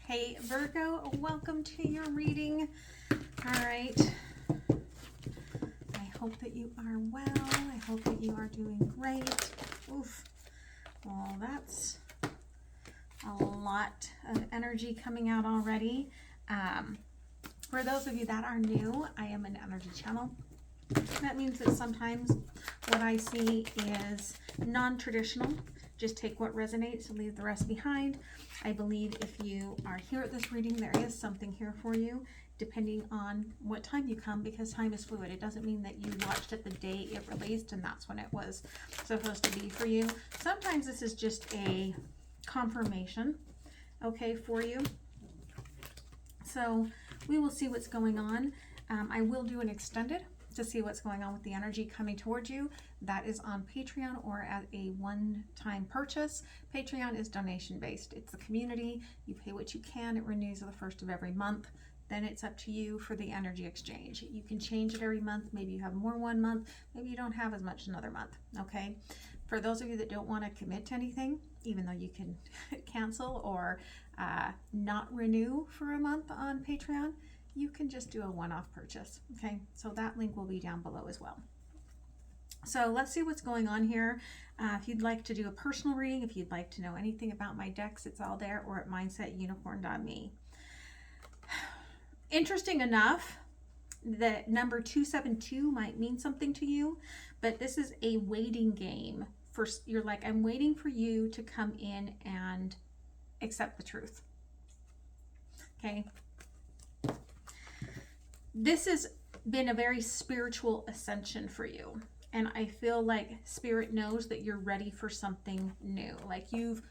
Hey Virgo, welcome to your reading. All right. I hope that you are well. I hope that you are doing great. Oof. Well, that's a lot of energy coming out already. For those of you that are new, I am an energy channel. That means that sometimes what I see is non-traditional. Just take what resonates and leave the rest behind. I believe if you are here at this reading, there is something here for you, depending on what time you come, because time is fluid. It doesn't mean that you watched it the day it released and that's when it was supposed to be for you. Sometimes this is just a confirmation, okay, for you. So we will see what's going on. I will do an extended to see what's going on with the energy coming towards you. That is on Patreon or at a one-time purchase. Patreon is donation based. It's the community. You pay what you can. It renews at the first of every month. Then it's up to you for the energy exchange. You can change it every month. Maybe you have more one month. Maybe you don't have as much another month. Okay. For those of you that don't want to commit to anything, even though you can cancel or not renew for a month on Patreon, you can just do a one-off purchase. Okay, so that link will be down below as well. So let's see what's going on here. If you'd like to do a personal reading, if you'd like to know anything about my decks, it's all there, or at mindsetunicorn.me. Interesting enough, the number 272 might mean something to you, but this is a waiting game. You're like, I'm waiting for you to come in and accept the truth. Okay. This has been a very spiritual ascension for you. And I feel like Spirit knows that you're ready for something new. Like you've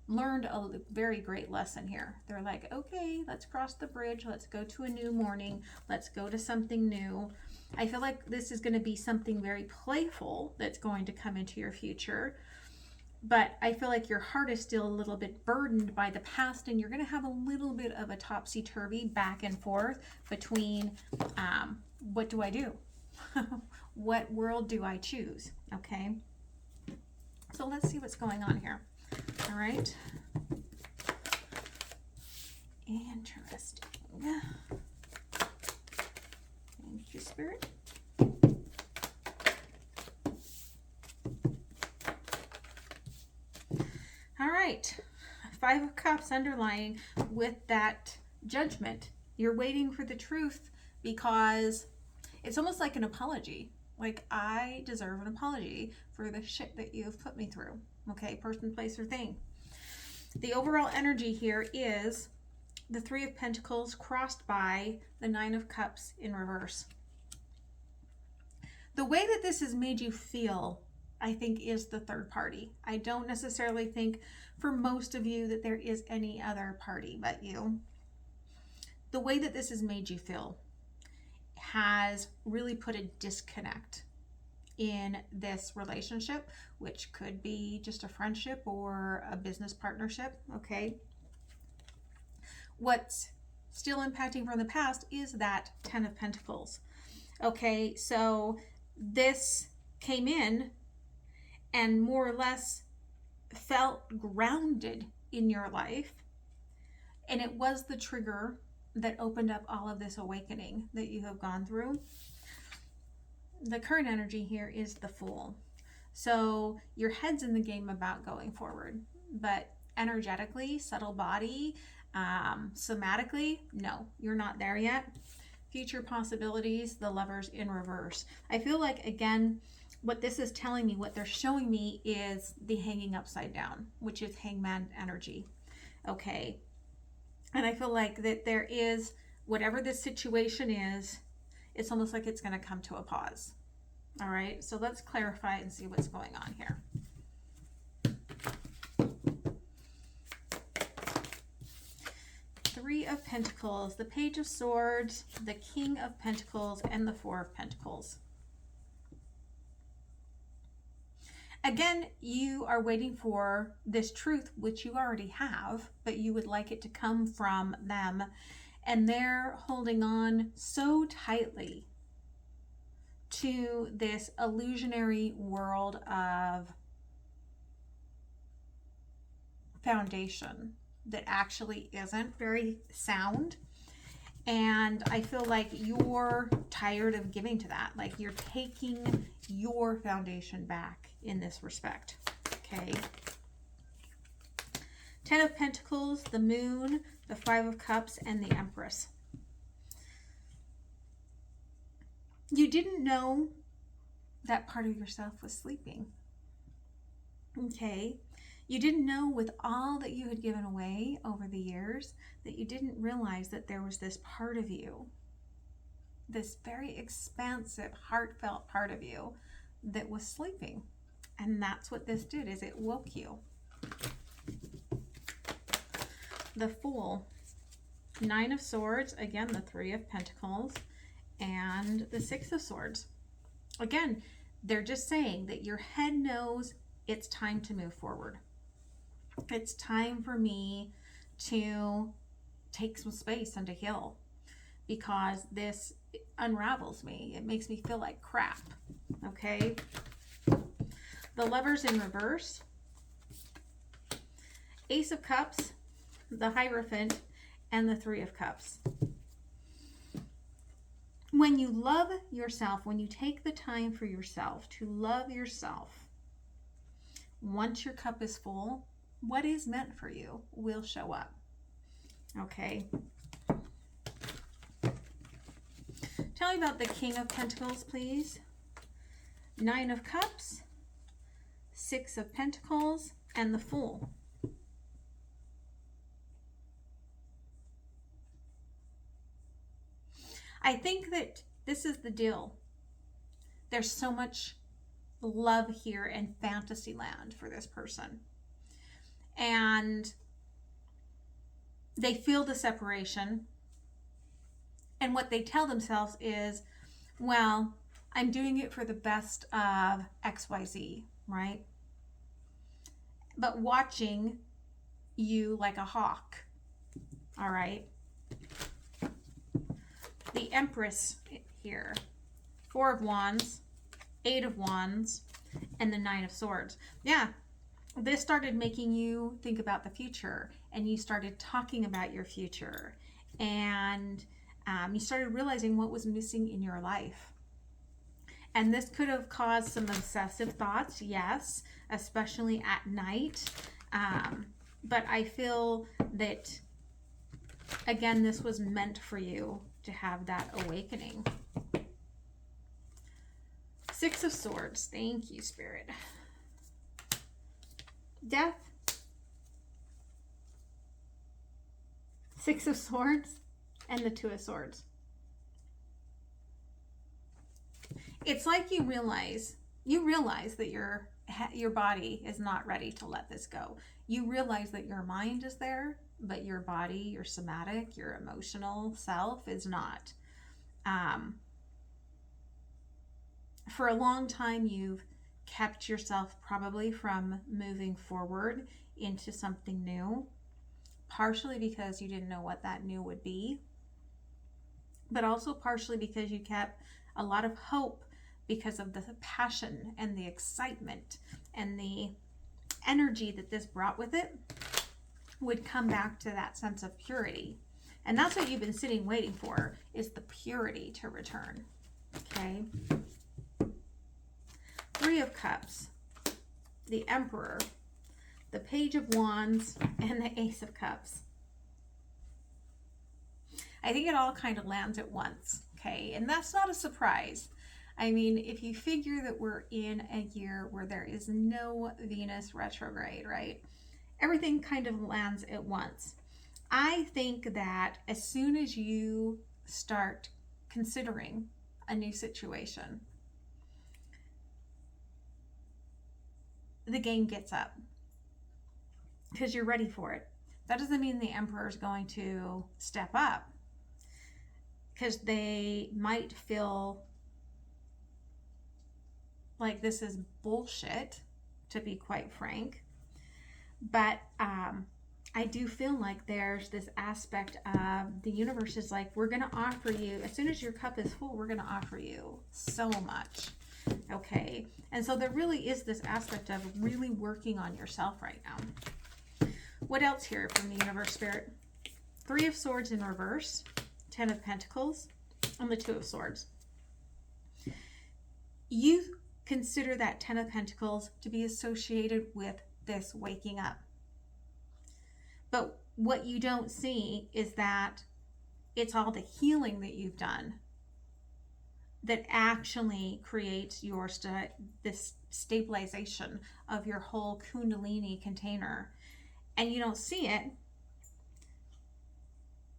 learned a very great lesson here. They're like, okay, let's cross the bridge. Let's go to a new morning. Let's go to something new. I feel like this is going to be something very playful that's going to come into your future. But I feel like your heart is still a little bit burdened by the past, and you're going to have a little bit of a topsy-turvy back and forth between what do I do? What world do I choose? Okay. So let's see what's going on here. All right. Interesting. Thank you, Spirit. All right, 5 of Cups underlying with that judgment. You're waiting for the truth because it's almost like an apology. Like, I deserve an apology for the shit that you've put me through. Okay, person, place, or thing. The overall energy here is the 3 of Pentacles crossed by the 9 of Cups in reverse. The way that this has made you feel, I think, is the third party. I don't necessarily think for most of you that there is any other party but you. The way that this has made you feel has really put a disconnect in this relationship, which could be just a friendship or a business partnership, okay? What's still impacting from the past is that 10 of Pentacles. Okay, so this came in and more or less felt grounded in your life. And it was the trigger that opened up all of this awakening that you have gone through. The current energy here is the Fool. So your head's in the game about going forward, but energetically, subtle body, somatically, no, you're not there yet. Future possibilities, the Lovers in reverse. I feel like, again, what this is telling me, what they're showing me is the hanging upside down, which is Hangman energy. Okay. And I feel like that there is, whatever this situation is, it's almost like it's going to come to a pause. All right. So let's clarify and see what's going on here. Three of Pentacles, the Page of Swords, the King of Pentacles, and the Four of Pentacles. Again, you are waiting for this truth, which you already have, but you would like it to come from them. And they're holding on so tightly to this illusionary world of foundation. that actually isn't very sound. And I feel like you're tired of giving to that. Like you're taking your foundation back in this respect. Okay. 10 of Pentacles, the Moon, the 5 of Cups, and the Empress. You didn't know that part of yourself was sleeping. Okay. You didn't know, with all that you had given away over the years, that you didn't realize that there was this part of you, this very expansive, heartfelt part of you that was sleeping. And that's what this did, is it woke you. The Fool, 9 of Swords, again, the 3 of Pentacles, and the 6 of Swords. Again, they're just saying that your head knows it's time to move forward. It's time for me to take some space and to heal, because this unravels me. It makes me feel like crap. Okay. The Lovers in reverse. Ace of Cups, the Hierophant, and the 3 of Cups. When you love yourself, when you take the time for yourself to love yourself, once your cup is full, what is meant for you will show up. Okay. Tell me about the King of Pentacles, please. 9 of Cups, 6 of Pentacles, and the Fool. I think that this is the deal. There's so much love here in fantasy land for this person. And they feel the separation. And what they tell themselves is, well, I'm doing it for the best of XYZ, right? But watching you like a hawk, all right? The Empress here, 4 of Wands, 8 of Wands, and the 9 of Swords. Yeah, this started making you think about the future, and you started talking about your future, and you started realizing what was missing in your life. And this could have caused some obsessive thoughts, yes, especially at night. But I feel that, again, this was meant for you to have that awakening. 6 of Swords. Thank you, Spirit. Death. 6 of Swords and the 2 of Swords. It's like you realize that your body is not ready to let this go. You realize that your mind is there, but your body, your somatic, your emotional self is not. For a long time, you've kept yourself probably from moving forward into something new, partially because you didn't know what that new would be, but also partially because you kept a lot of hope because of the passion and the excitement and the energy that this brought with it would come back to that sense of purity. And that's what you've been sitting waiting for, is the purity to return. Okay. 3 of Cups, the Emperor, the Page of Wands, and the Ace of Cups. I think it all kind of lands at once. Okay. And that's not a surprise. I mean, if you figure that we're in a year where there is no Venus retrograde, right? Everything kind of lands at once. I think that as soon as you start considering a new situation, the game gets up because you're ready for it. That doesn't mean the Emperor is going to step up, because they might feel like this is bullshit, to be quite frank. But I do feel like there's this aspect of the universe is like, we're going to offer you, as soon as your cup is full, we're going to offer you so much. Okay. And so there really is this aspect of really working on yourself right now. What else here from the universe, Spirit? 3 of Swords in reverse, 10 of Pentacles, and the 2 of Swords. You consider that 10 of Pentacles to be associated with this waking up. But what you don't see is that it's all the healing that you've done that actually creates your this stabilization of your whole Kundalini container. And you don't see it,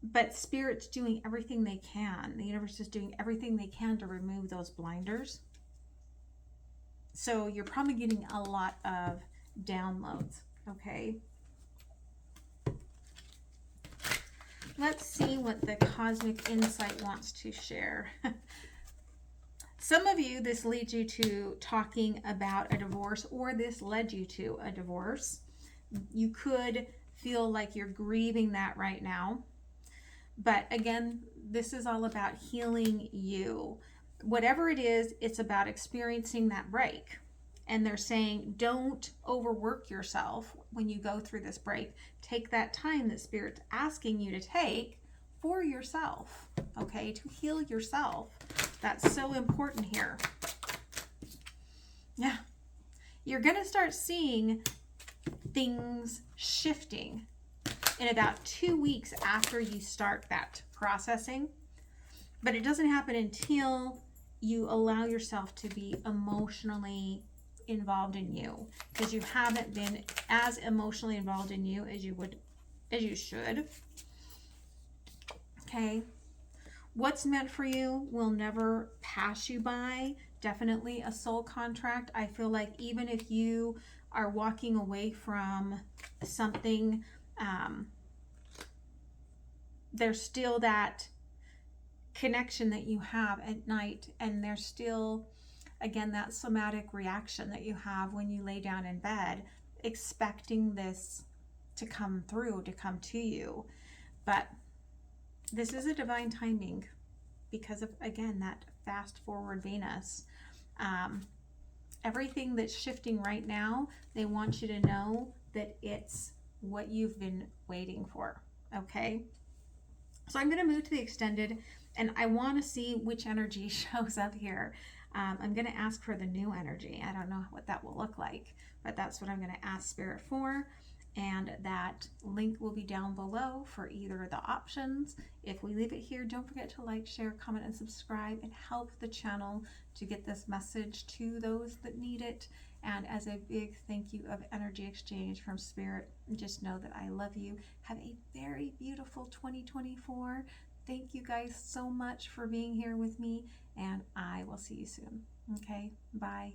but Spirit's doing everything they can. The universe is doing everything they can to remove those blinders. So you're probably getting a lot of downloads, okay? Let's see what the cosmic insight wants to share. Some of you, this leads you to talking about a divorce, or this led you to a divorce. You could feel like you're grieving that right now. But again, this is all about healing you. Whatever it is, it's about experiencing that break. And they're saying, don't overwork yourself when you go through this break. Take that time that Spirit's asking you to take for yourself, okay, to heal yourself. That's so important here. Yeah. You're going to start seeing things shifting in about 2 weeks after you start that processing. But it doesn't happen until you allow yourself to be emotionally involved in you, because you haven't been as emotionally involved in you as you should. Okay. What's meant for you will never pass you by. Definitely a soul contract. I feel like even if you are walking away from something, there's still that connection that you have at night, and there's still, again, that somatic reaction that you have when you lay down in bed, expecting this to come through, to come to you. But this is a divine timing because of, again, that fast forward Venus. Everything that's shifting right now, they want you to know that it's what you've been waiting for, okay? So I'm going to move to the extended, and I want to see which energy shows up here. I'm going to ask for the new energy. I don't know what that will look like, but that's what I'm going to ask Spirit for. And that link will be down below for either of the options. If we leave it here, don't forget to like, share, comment, and subscribe, and help the channel to get this message to those that need it. And as a big thank you of energy exchange from Spirit, just know that I love you. Have a very beautiful 2024. Thank you guys so much for being here with me, and I will see you soon. Okay, bye.